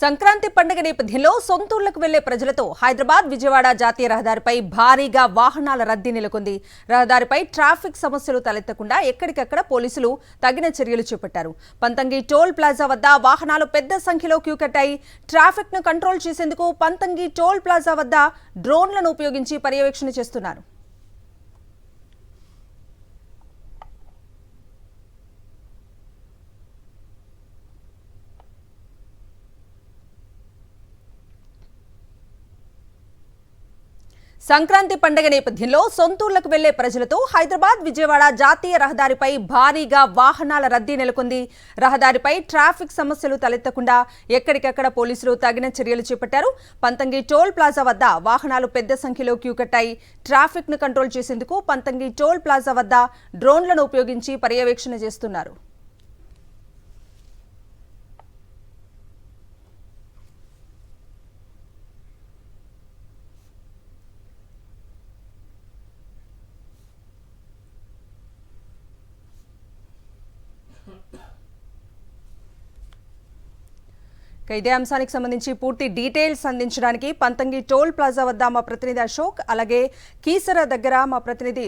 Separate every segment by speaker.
Speaker 1: సంక్రాంతి పండుగ నేపథ్యంలో సొంతూర్లకు వెళ్లే ప్రజలతో హైదరాబాద్ విజయవాడ జాతీయ రహదారిపై భారీగా వాహనాల రద్దీ నెలకొంది. రహదారిపై ట్రాఫిక్ సమస్యలు తలెత్తకుండా ఎక్కడికక్కడ పోలీసులు తగిన చర్యలు చేపట్టారు. పంతంగి టోల్ ప్లాజా వద్ద వాహనాలు పెద్ద సంఖ్యలో క్యూ కట్టాయి. ట్రాఫిక్ ను కంట్రోల్ చేసేందుకు పంతంగి టోల్ ప్లాజా వద్ద డ్రోన్లను ఉపయోగించి పర్యవేక్షణ చేస్తున్నారు. సంక్రాంతి పండుగ నేపథ్యంలో సొంతూర్లకు వెళ్లే ప్రజలతో హైదరాబాద్ విజయవాడ జాతీయ రహదారిపై భారీగా వాహనాల రద్దీ నెలకొంది. రహదారిపై ట్రాఫిక్ సమస్యలు తలెత్తకుండా ఎక్కడికక్కడ పోలీసులు తగిన చర్యలు చేపట్టారు. పంతంగి టోల్ ప్లాజా వద్ద వాహనాలు పెద్ద సంఖ్యలో క్యూ కట్టాయి. ట్రాఫిక్ ను కంట్రోల్ చేసేందుకు పంతంగి టోల్ ప్లాజా వద్ద డ్రోన్లను ఉపయోగించి పర్యవేక్షణ చేస్తున్నారు. ఇదే అంశానికి సంబంధించి పూర్తి డీటెయిల్స్ అందించడానికి పంతంగి టోల్ ప్లాజా వద్ద మా ప్రతినిధి అశోక్, అలాగే కీసర దగ్గర మా ప్రతినిధి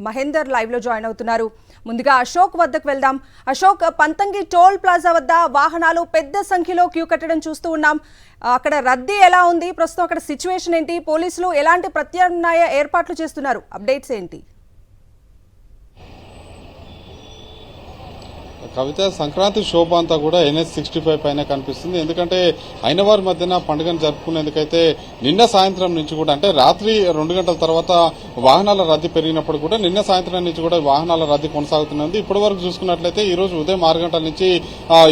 Speaker 1: మహేందర్ లైవ్ లో జాయిన్ అవుతున్నారు. ముందుగా అశోక్ వద్దకు వెళ్దాం. అశోక్, పంతంగి టోల్ ప్లాజా వద్ద వాహనాలు పెద్ద సంఖ్యలో క్యూ కట్టడం చూస్తూ ఉన్నాం. అక్కడ రద్దీ ఎలా ఉంది, ప్రస్తుతం అక్కడ సిచ్యువేషన్ ఏంటి, పోలీసులు ఎలాంటి ప్రత్యామ్నాయ ఏర్పాట్లు చేస్తున్నారు, అప్డేట్స్ ఏంటి?
Speaker 2: కవిత, సంక్రాంతి శోభ అంతా కూడా NH-65 పైన కనిపిస్తుంది. ఎందుకంటే అయినవారి మధ్యన పండుగను జరుపుకునేందుకైతే నిన్న సాయంత్రం నుంచి కూడా, అంటే రాత్రి 2 గంటల తర్వాత వాహనాల రద్దీ పెరిగినప్పుడు కూడా నిన్న సాయంత్రం నుంచి కూడా వాహనాల రద్దీ కొనసాగుతున్నది. ఇప్పటి వరకు చూసుకున్నట్లయితే ఈ రోజు ఉదయం 6 గంటల నుంచి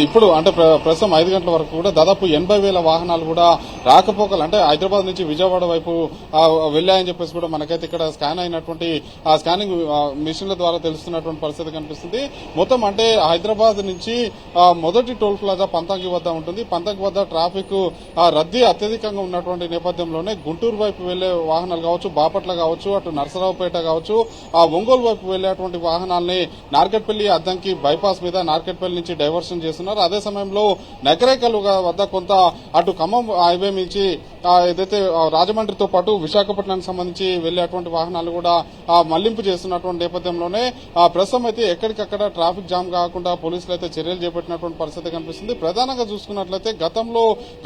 Speaker 2: ఇప్పుడు అంటే ప్రస్తుతం 5 గంటల వరకు కూడా దాదాపు 80,000 వాహనాలు కూడా రాకపోకలు, అంటే హైదరాబాద్ నుంచి విజయవాడ వైపు వెళ్లాయని చెప్పేసి కూడా మనకైతే ఇక్కడ స్కాన్ అయినటువంటి ఆ స్కానింగ్ మిషన్ల ద్వారా తెలుస్తున్నటువంటి పరిస్థితి కనిపిస్తుంది. మొత్తం అంటే హైదరాబాద్ నుంచి మొదటి టోల్ ప్లాజా పంతంగి వద్ద ఉంటుంది. పంతంగి వద్ద ట్రాఫిక్ రద్దీ అత్యధికంగా ఉన్నటువంటి నేపథ్యంలోనే గుంటూరు వైపు వెళ్లే వాహనాలు కావచ్చు, బాపట్ల కావచ్చు, అటు నరసరావుపేట కావచ్చు, ఒంగోలు వైపు వెళ్లేటువంటి వాహనాలని నార్కెట్పల్లి అద్దంకి బైపాస్ మీద నార్కెట్పల్లి నుంచి డైవర్షన్ చేస్తున్నారు. అదే సమయంలో నకరేకల్ వద్ద కొంత అటు ఖమ్మం హైవే నుంచి ఏదైతే రాజమండ్రితో పాటు విశాఖపట్నానికి సంబంధించి వెళ్లేటువంటి వాహనాలు కూడా మళ్లింపు చేస్తున్నటువంటి నేపథ్యంలోనే ప్రస్తుతం అయితే ఎక్కడికక్కడ ట్రాఫిక్ జామ్ కాకుండా పోలీసులు అయితే చర్యలు చేపట్టినటువంటి పరిస్థితి కనిపిస్తుంది. ప్రధానంగా చూసుకున్నట్లయితే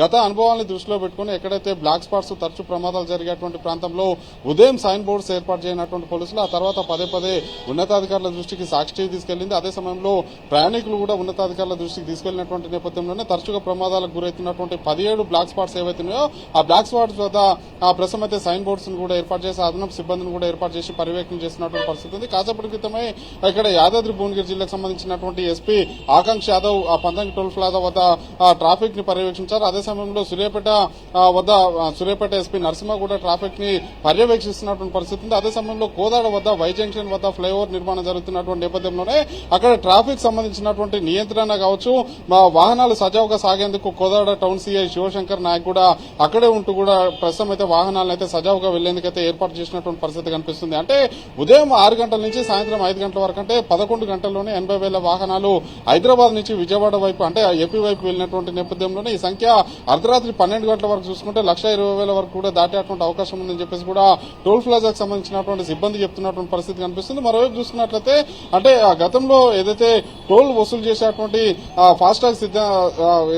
Speaker 2: గత అనుభవాన్ని దృష్టిలో పెట్టుకుని ఎక్కడైతే బ్లాక్ స్పాట్స్ తరచూ ప్రమాదాలు జరిగేటువంటి ప్రాంతంలో ఉదయం సైన్ బోర్డ్స్ ఏర్పాటు చేయనటువంటి పోలీసులు ఆ తర్వాత పదే ఉన్నతాధికారుల దృష్టికి సాక్షి తీసుకెళ్లింది. అదే సమయంలో ప్రయాణికులు కూడా ఉన్నతాధికారుల దృష్టికి తీసుకెళ్లినటువంటి నేపథ్యంలోనే తరచుగా ప్రమాదాలకు గురవుతున్నటువంటి 17 బ్లాక్ స్పాట్స్ ఏవైతున్నాయో ఆ బ్లాక్ స్పాట్స్ వద్ద ప్రస్తుతం అయితే సైన్ బోర్డ్స్ కూడా ఏర్పాటు చేసి అదనపు సిబ్బందిని కూడా ఏర్పాటు చేసి పర్యవేక్షణ చేస్తున్నటువంటి పరిస్థితి ఉంది. కాసేపటి క్రితమే ఇక్కడ యాదాద్రి భువనగిరి జిల్లాకు సంబంధించినటువంటి ఎస్పీ ఆకాంక్ష యాదవ్ ఆ పంతంగి టోల్ ప్లాజా వద్ద ట్రాఫిక్ ని పర్యవేక్షించారు. అదే సమయంలో సూర్యాపేట ఎస్పీ నరసింహ కూడా ట్రాఫిక్ ని పర్యవేక్షిస్తున్నటువంటి పరిస్థితి ఉంది. అదే సమయంలో కోదాడ వద్ద వై జంక్షన్ వద్ద ఫ్లైఓవర్ నిర్మాణం జరుగుతున్నటువంటి నేపథ్యంలోనే అక్కడ ట్రాఫిక్ సంబంధించినటువంటి నియంత్రణ కావచ్చు, వాహనాలు సజావుగా సాగేందుకు కోదాడ టౌన్ సిఐ శివశంకర్ నాయక్ కూడా అక్కడే ఉంటూ కూడా ప్రస్తుతం అయితే వాహనాలను అయితే సజావుగా వెళ్లేందుకైతే ఏర్పాటు చేసినటువంటి పరిస్థితి కనిపిస్తుంది. అంటే ఉదయం 6 గంటల నుంచి సాయంత్రం 5 గంటల వరకు, అంటే 11 గంటల్లోనే 80,000 వాహనాలు హైదరాబాద్ నుంచి విజయవాడ వైపు, అంటే ఏపీ వైపు వెళ్లినటువంటి నేపథ్యంలోనే ఈ సంఖ్య అర్ధరాత్రి 12 గంటల వరకు చూసుకుంటే 1,20,000 వరకు కూడా దాటేటువంటి అవకాశం ఉందని చెప్పేసి కూడా టోల్ ప్లాజాకు సంబంధించినటువంటి సిబ్బంది చెప్తున్నటువంటి పరిస్థితి కనిపిస్తుంది. మరోవైపు చూసుకున్నట్లయితే అంటే గతంలో ఏదైతే టోల్ వసూలు చేసేటువంటి ఫాస్టాగ్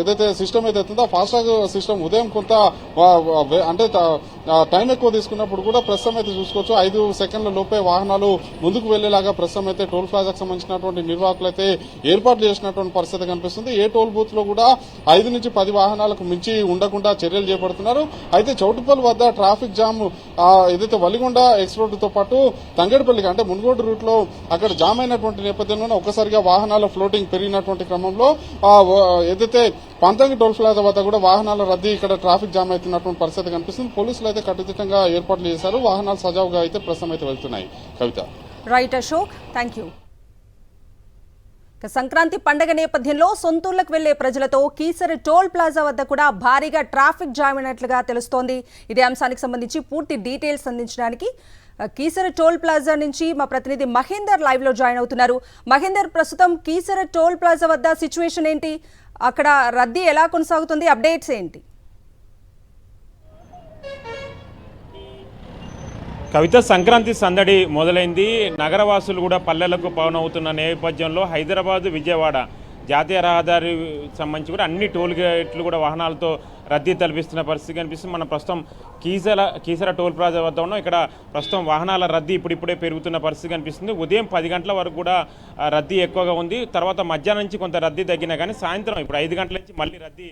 Speaker 2: ఏదైతే సిస్టమ్ ఏదైతుందో ఆ ఫాస్టాగ్ సిస్టమ్ ఉదయం కొంత అంటే టైం ఎక్కువ తీసుకున్నప్పుడు కూడా ప్రస్తుతం అయితే చూసుకోవచ్చు 5 సెకండ్ల లోపే వాహనాలు ముందుకు వెళ్లేలాగా ప్రస్తుతం అయితే టోల్ ప్లాజాకు సంబంధించినటువంటి నిర్వాహకులు అయితే ఏర్పాటు చేసినటువంటి పరిస్థితి కనిపిస్తుంది. ఏ టోల్ బూత్ లో కూడా 5 నుంచి 10 వాహనాలకు మించి ఉండకుండా చర్యలు చేపడుతున్నారు. అయితే చౌటుపల్లి వద్ద ట్రాఫిక్ జామ్ ఏదైతే వలిగొండ ఎక్స్ రోడ్డుతో పాటు తంగేడుపల్లికి, అంటే మున్గోడు రూట్ లో అక్కడ జామ్ అయినటువంటి నేపథ్యంలోనే ఒక్కసారిగా వాహనాల ఫ్లోటింగ్ పెరిగినటువంటి క్రమంలో ఏదైతే పంతంగి టోల్ ప్లాజా వద్ద కూడా వాహనాల రద్దీ ఇక్కడ ట్రాఫిక్ జామ్ అవుతున్నటువంటి పరిస్థితి కనిపిస్తుంది. పోలీసులు అయితే కట్టుదిట్టంగా ఏర్పాట్లు చేశారు. వాహనాలు సజావుగా అయితే ప్రస్తుతం అయితే వెళ్తున్నాయి. Kavitha.
Speaker 1: Right Ashok, thank you. Sankranti పండుగ నేపథ్యంలో సొంతూర్లకు వెళ్లే ప్రజలతో కీసర టోల్ ప్లాజా వద్ద కూడా భారీగా ట్రాఫిక్ జామ్ అయినట్లుగా తెలుస్తోంది. ఇదే అంశానికి సంబంధించి పూర్తి డీటెయిల్స్ అందించడానికి కీసర టోల్ ప్లాజా నుంచి మా ప్రతినిధి మహేందర్ లైవ్ లో జాయిన్ అవుతున్నారు. మహేందర్, ప్రస్తుతం కీసర టోల్ ప్లాజా వద్ద సిచ్యువేషన్ ఏంటి? అక్కడ రద్దీ ఎలా కొనసాగుతుంది, అప్డేట్స్ ఏంటి?
Speaker 3: కవిత, సంక్రాంతి సందడి మొదలైంది. నగరవాసులు కూడా పల్లెలకు పవనవుతున్న నేపథ్యంలో హైదరాబాద్ విజయవాడ జాతీయ రహదారి సంబంధించి కూడా అన్ని టోల్ గేట్లు కూడా వాహనాలతో రద్దీ తలపిస్తున్న పరిస్థితి కనిపిస్తుంది. మనం ప్రస్తుతం కీసర టోల్ ప్లాజా వద్ద ఉన్నాం. ఇక్కడ ప్రస్తుతం వాహనాల రద్దీ ఇప్పుడిప్పుడే పెరుగుతున్న పరిస్థితి కనిపిస్తుంది. ఉదయం 10 గంటల వరకు కూడా రద్దీ ఎక్కువగా ఉంది. తర్వాత మధ్యాహ్నం నుంచి కొంత రద్దీ తగ్గినా కానీ సాయంత్రం ఇప్పుడు 5 గంటల నుంచి మళ్ళీ రద్దీ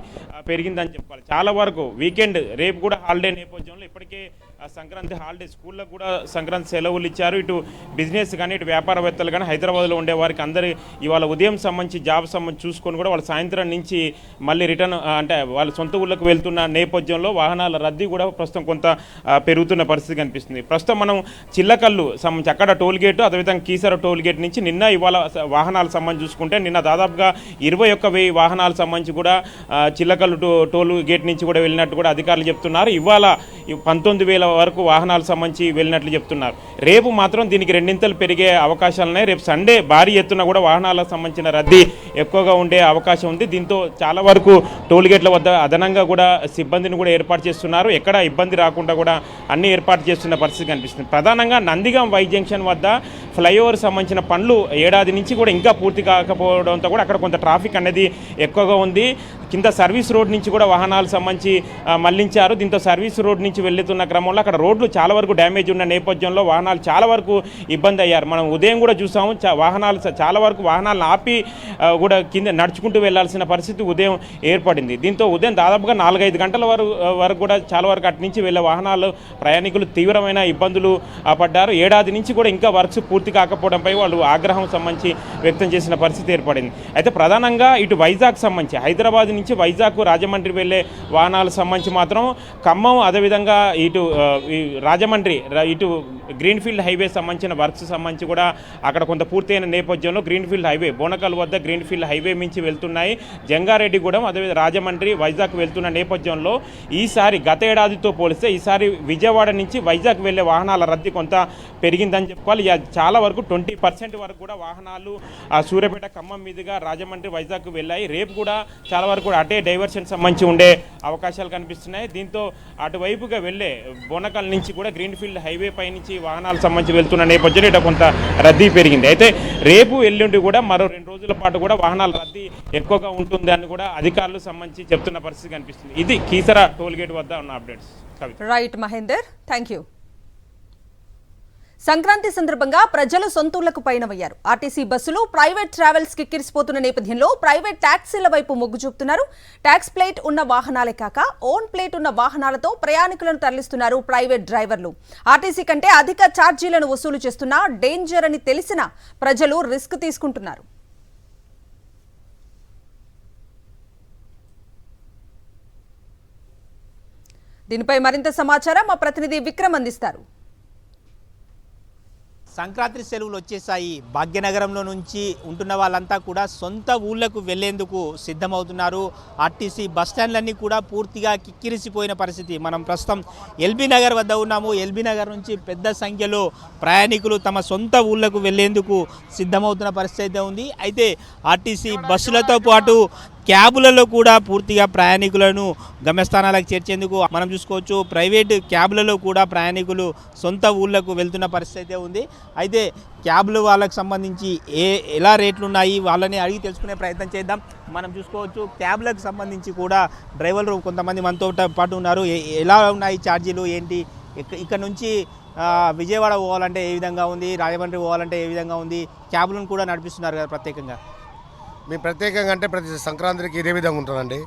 Speaker 3: పెరిగిందని చెప్పాలి. చాలా వరకు వీకెండ్ రేపు కూడా హాలిడే నేపథ్యంలో ఇప్పటికే సంక్రాంతి హాలిడే, స్కూళ్ళకు కూడా సంక్రాంతి సెలవులు ఇచ్చారు. ఇటు బిజినెస్ కానీ ఇటు వ్యాపారవేత్తలు కానీ హైదరాబాద్లో ఉండే వారికి అందరి ఇవాళ ఉదయం సంబంధించి జాబ్ సంబంధించి చూసుకొని కూడా వాళ్ళు సాయంత్రం నుంచి మళ్ళీ రిటర్న్ అంటే వాళ్ళ సొంత ఊళ్ళకు వెళ్తున్న నేపథ్యంలో వాహనాల రద్దీ కూడా ప్రస్తుతం కొంత పెరుగుతున్న పరిస్థితి కనిపిస్తుంది. ప్రస్తుతం మనం చిల్లకల్లు సంబంధించి అక్కడ టోల్ గేటు, అదేవిధంగా కీసర టోల్ గేట్ నుంచి నిన్న ఇవాళ వాహనాల సంబంధించి చూసుకుంటే నిన్న దాదాపుగా 21,000 వాహనాల సంబంధించి కూడా చిల్లకల్లు టోల్ గేట్ నుంచి కూడా వెళ్ళినట్టు కూడా అధికారులు చెప్తున్నారు. ఇవాళ 19,000 వరకు వాహనాల సంబంధించి వెళ్ళినట్లు చెప్తున్నారు. రేపు మాత్రం దీనికి రెండింతలు పెరిగే అవకాశాలున్నాయి. రేపు సండే భారీ ఎత్తున కూడా వాహనాలకు సంబంధించిన రద్దీ ఎక్కువగా ఉండే అవకాశం ఉంది. దీంతో చాలా వరకు టోల్ గేట్ల వద్ద అదనంగా కూడా సిబ్బందిని కూడా ఏర్పాటు చేస్తున్నారు. ఎక్కడ ఇబ్బంది రాకుండా కూడా అన్ని ఏర్పాటు చేస్తున్న పరిస్థితి కనిపిస్తుంది. ప్రధానంగా నందిగాం వై జంక్షన్ వద్ద ఫ్లైఓవర్ సంబంధించిన పనులు ఏడాది నుంచి కూడా ఇంకా పూర్తి కాకపోవడంతో కూడా అక్కడ కొంత ట్రాఫిక్ అనేది ఎక్కువగా ఉంది. కింద సర్వీస్ రోడ్ నుంచి కూడా వాహనాలు సంబంధించి మళ్లించారు. దీంతో సర్వీస్ రోడ్ నుంచి వెళ్తున్న క్రమంలో అక్కడ రోడ్లు చాలా వరకు డ్యామేజ్ ఉన్న నేపథ్యంలో వాహనాలు చాలా వరకు ఇబ్బంది అయ్యారు. మనం ఉదయం కూడా చూసాము, వాహనాలు చాలా వరకు వాహనాలను ఆపి కూడా కింద నడుచుకుంటూ వెళ్లాల్సిన పరిస్థితి ఉదయం ఏర్పడింది. దీంతో ఉదయం దాదాపుగా 4-5 గంటల వరకు కూడా చాలా వరకు అటు నుంచి వెళ్ళే వాహనాలు ప్రయాణికులు తీవ్రమైన ఇబ్బందులు పడ్డారు. ఏడాది నుంచి కూడా ఇంకా వర్క్స్ పూర్తి కాకపోవడంపై వాళ్ళు ఆగ్రహం సంబంధించి వ్యక్తం చేసిన పరిస్థితి ఏర్పడింది. అయితే ప్రధానంగా ఇటు వైజాగ్ సంబంధించి హైదరాబాద్ నుంచి వైజాగ్ రాజమండ్రి వెళ్ళే వాహనాలకు సంబంధించి మాత్రం ఖమ్మం, అదేవిధంగా ఇటు రాజమండ్రి ఇటు గ్రీన్ఫీల్డ్ హైవే సంబంధించిన వర్క్స్ సంబంధించి కూడా అక్కడ కొంత పూర్తయిన నేపథ్యంలో గ్రీన్ఫీల్డ్ హైవే బోనకల్ వద్ద గ్రీన్ఫీల్డ్ హైవే మించి వెళ్తున్నాయి. జంగారెడ్డిగూడెం అదేవిధంగా రాజమండ్రి వైజాగ్ వెళ్తున్న నేపథ్యంలో ఈసారి గత ఏడాదితో పోలిస్తే ఈసారి విజయవాడ నుంచి వైజాగ్ వెళ్లే వాహనాల రద్దీ కొంత పెరిగిందని చెప్పుకోవాలి. చాలా వరకు 20% వరకు కూడా వాహనాలు సూర్యాపేట ఖమ్మం మీదుగా రాజమండ్రి వైజాగ్ వెళ్ళాయి. రేపు కూడా చాలా వరకు కూడా అటే డైవర్షన్ సంబంధించి ఉండే అవకాశాలు కనిపిస్తున్నాయి. దీంతో అటువైపుగా వెళ్ళే బోనకల్ నుంచి కూడా గ్రీన్ఫీల్డ్ హైవే పై నుంచి వాహనాలు సంబంధించి వెళ్తున్న నేపథ్యంలో ఇటు కొంత రద్దీ పెరిగింది. అయితే రేపు ఎల్లుండి కూడా మరో 2 రోజుల పాటు కూడా వాహనాల రద్దీ ఎక్కువగా ఉంటుంది అని కూడా అధికారులు సంబంధించి చెప్తున్న పరిస్థితి కనిపిస్తుంది. ఇది కీసర టోల్ గేట్ వద్ద ఉన్న updates.
Speaker 1: Right Mahender, thank you. Sankranti సందర్భంగా ప్రజలు సొంతూళ్లకు పయనమయ్యారు. ఆర్టీసీ బస్సులు ప్రైవేట్ ట్రావెల్స్ కిక్కిరిసిపోతున్న నేపథ్యంలో ప్రైవేట్ ట్యాక్సీల వైపు మొగ్గు చూపుతున్నారు. ట్యాక్స్ ప్లేట్ ఉన్న వాహనాలే కాక ఓన్ ప్లేట్ ఉన్న వాహనాలతో ప్రయాణికులను తరలిస్తున్నారు ప్రైవేట్ డ్రైవర్లు. ఆర్టీసీ కంటే అధిక ఛార్జీలను వసూలు చేస్తున్నా డేంజర్ అని తెలిసినా ప్రజలు రిస్క్ తీసుకుంటున్నారు. దీనిపై మరింత సమాచారం మా ప్రతినిధి విక్రమ్ అందిస్తారు.
Speaker 4: సంక్రాంతి సెలవులు వచ్చేసాయి. భాగ్యనగరంలో నుంచి ఉంటున్న వాళ్ళంతా కూడా సొంత ఊళ్ళకు వెళ్లేందుకు సిద్ధమవుతున్నారు. ఆర్టీసీ బస్టాండ్లన్నీ కూడా పూర్తిగా కిక్కిరిసిపోయిన పరిస్థితి. మనం ప్రస్తుతం ఎల్బీ నగర్ వద్ద ఉన్నాము. ఎల్బీ నగర్ నుంచి పెద్ద సంఖ్యలో ప్రయాణికులు తమ సొంత ఊళ్ళకు వెళ్లేందుకు సిద్ధమవుతున్న పరిస్థితి అయితే ఉంది. అయితే ఆర్టీసీ బస్సులతో పాటు క్యాబులలో కూడా పూర్తిగా ప్రయాణికులను గమ్యస్థానాలకు చేర్చేందుకు మనం చూసుకోవచ్చు. ప్రైవేట్ క్యాబులలో కూడా ప్రయాణికులు సొంత ఊళ్ళకు వెళ్తున్న పరిస్థితి అయితే ఉంది. అయితే క్యాబ్లు వాళ్ళకు సంబంధించి ఎలా రేట్లు ఉన్నాయి వాళ్ళని అడిగి తెలుసుకునే ప్రయత్నం చేద్దాం. మనం చూసుకోవచ్చు క్యాబ్లకు సంబంధించి కూడా డ్రైవర్లు కొంతమంది మనతో పాటు ఉన్నారు. ఎలా ఉన్నాయి ఛార్జీలు ఏంటి, ఇక్కడ నుంచి విజయవాడ పోవాలంటే ఏ విధంగా ఉంది, రాజమండ్రి పోవాలంటే ఏ విధంగా ఉంది, క్యాబ్లను కూడా నడిపిస్తున్నారు కదా ప్రత్యేకంగా.
Speaker 5: మేము ప్రత్యేకంగా అంటే ప్రతి సంక్రాంతికి ఇదే విధంగా ఉంటుందండి.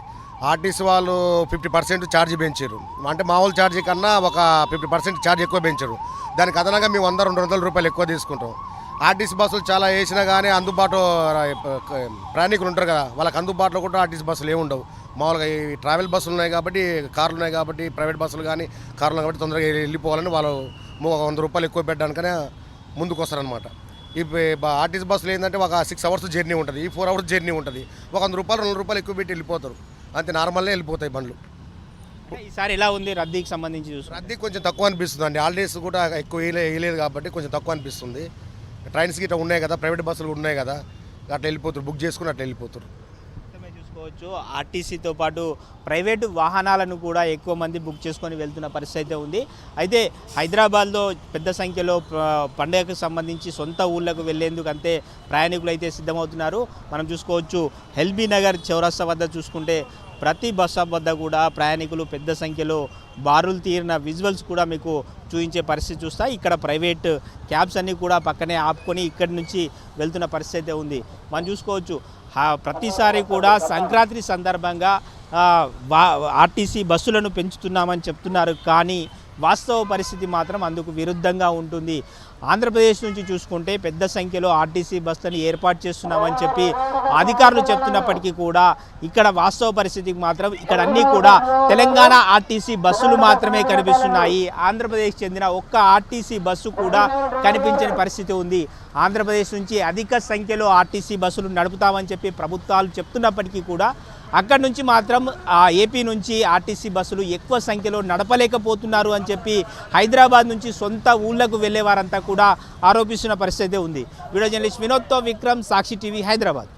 Speaker 5: ఆర్టీసీ వాళ్ళు 50% ఛార్జీ పెంచారు. అంటే మామూలు ఛార్జీ కన్నా ఒక 50% ఛార్జ్ ఎక్కువ పెంచారు. దానికి అదనంగా మేము 100-200 రూపాయలు ఎక్కువ తీసుకుంటాం. ఆర్టీసీ బస్సులు చాలా వేసినా కానీ అందుబాటు ప్రయాణికులు ఉంటారు కదా, వాళ్ళకి అందుబాటులో కూడా ఆర్టీసీ బస్సులు ఏమి ఉండవు. మామూలుగా ఈ ట్రావెల్ బస్సులు ఉన్నాయి కాబట్టి, కార్లు ఉన్నాయి కాబట్టి, ప్రైవేట్ బస్సులు కానీ కార్లు ఉన్నాయి కాబట్టి తొందరగా వెళ్ళిపోవాలని వాళ్ళు 100 రూపాయలు ఎక్కువ పెట్టడానికనే ముందుకు వస్తారనమాట. ఈ ఆర్టీసీ బస్సులు ఏంటంటే ఒక 6 అవర్స్ జర్నీ ఉంటుంది, ఈ 4 అవర్స్ జర్నీ ఉంటుంది. ఒక 100 రూపాయలు 200 రూపాయలు ఎక్కువ పెట్టి వెళ్ళిపోతారు. అంతే నార్మల్గా వెళ్ళిపోతాయి బండ్లు.
Speaker 4: ఈసారి ఎలా ఉంది రద్దీకి సంబంధించి?
Speaker 5: రద్దీ కొంచెం తక్కువ అనిపిస్తుంది అండి. హాలిడేస్ కూడా ఎక్కువ వేయలేదు కాబట్టి కొంచెం తక్కువ అనిపిస్తుంది. ట్రైన్స్ గిట్లా ఉన్నాయి కదా, ప్రైవేట్ బస్సులు ఉన్నాయి కదా, అట్లా వెళ్ళిపోతారు, బుక్ చేసుకుని అట్లా వెళ్ళిపోతారు.
Speaker 4: చూసుకోవచ్చు ఆర్టీసీతో పాటు ప్రైవేటు వాహనాలను కూడా ఎక్కువ మంది బుక్ చేసుకొని వెళ్తున్న పరిస్థితి అయితే ఉంది. అయితే హైదరాబాద్లో పెద్ద సంఖ్యలో పండుగకు సంబంధించి సొంత ఊళ్ళకు వెళ్లేందుకు అంతే ప్రయాణికులు అయితే సిద్ధమవుతున్నారు. మనం చూసుకోవచ్చు ఎల్బీ నగర్ చౌరస్తా వద్ద చూసుకుంటే ప్రతి బస్ స్టాప్ వద్ద కూడా ప్రయాణికులు పెద్ద సంఖ్యలో బారులు తీరిన విజువల్స్ కూడా మీకు చూపించే పరిస్థితి చూస్తా. ఇక్కడ ప్రైవేట్ క్యాబ్స్ అన్నీ కూడా పక్కనే ఆపుకొని ఇక్కడి నుంచి వెళ్తున్న పరిస్థితి అయితే ఉంది. మనం చూసుకోవచ్చు ప్రతిసారి కూడా సంక్రాంతి సందర్భంగా ఆర్టీసీ బస్సులను పెంచుతున్నామని చెప్తున్నారు, కానీ వాస్తవ పరిస్థితి మాత్రం అందుకు విరుద్ధంగా ఉంటుంది. ఆంధ్రప్రదేశ్ నుంచి చూసుకుంటే పెద్ద సంఖ్యలో ఆర్టీసీ బస్సులను ఏర్పాటు చేస్తున్నామని చెప్పి అధికారులు చెప్తున్నప్పటికీ కూడా ఇక్కడ వాస్తవ పరిస్థితికి మాత్రం ఇక్కడ అన్నీ కూడా తెలంగాణ ఆర్టీసీ బస్సులు మాత్రమే కనిపిస్తున్నాయి. ఆంధ్రప్రదేశ్ చెందిన ఒక్క ఆర్టీసీ బస్సు కూడా కనిపించని పరిస్థితి ఉంది. ఆంధ్రప్రదేశ్ నుంచి అధిక సంఖ్యలో ఆర్టీసీ బస్సులు నడుపుతామని చెప్పి ప్రభుత్వాలు చెప్తున్నప్పటికీ కూడా అక్కడి నుంచి మాత్రం ఏపీ నుంచి ఆర్టీసీ బస్సులు ఎక్కువ సంఖ్యలో నడపలేకపోతున్నారు అని చెప్పి హైదరాబాద్ నుంచి సొంత ఊళ్ళకు వెళ్లే వారంతా కూడా ఆరోపిస్తున్న పరిస్థితి ఉంది. వీడియో జర్నలిస్ట్ వినోద్తో విక్రమ్, సాక్షి టీవీ, హైదరాబాద్.